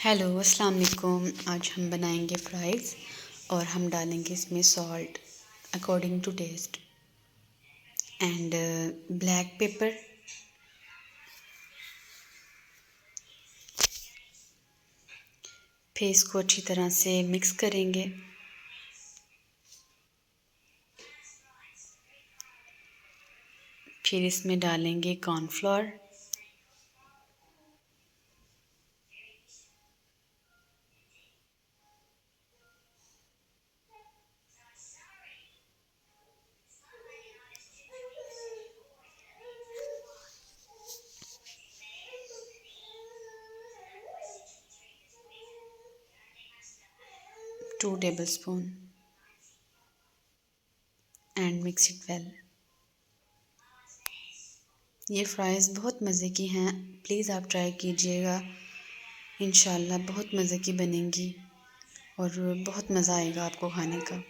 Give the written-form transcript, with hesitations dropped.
Hello अस्सलाम वालेकुम। आज हम बनाएंगे फ़्राइज़ और हम डालेंगे इसमें salt according to taste and black pepper. फिर इसको अच्छी तरह से मिक्स करेंगे। फिर इसमें डालेंगे cornflour, two tablespoon and mix it well. ये फ़्राइज़ बहुत मज़े की हैं, प्लीज़ आप ट्राई कीजिएगा। इंशाल्लाह बहुत मज़े की बनेंगी और बहुत मज़ा आएगा आपको खाने का।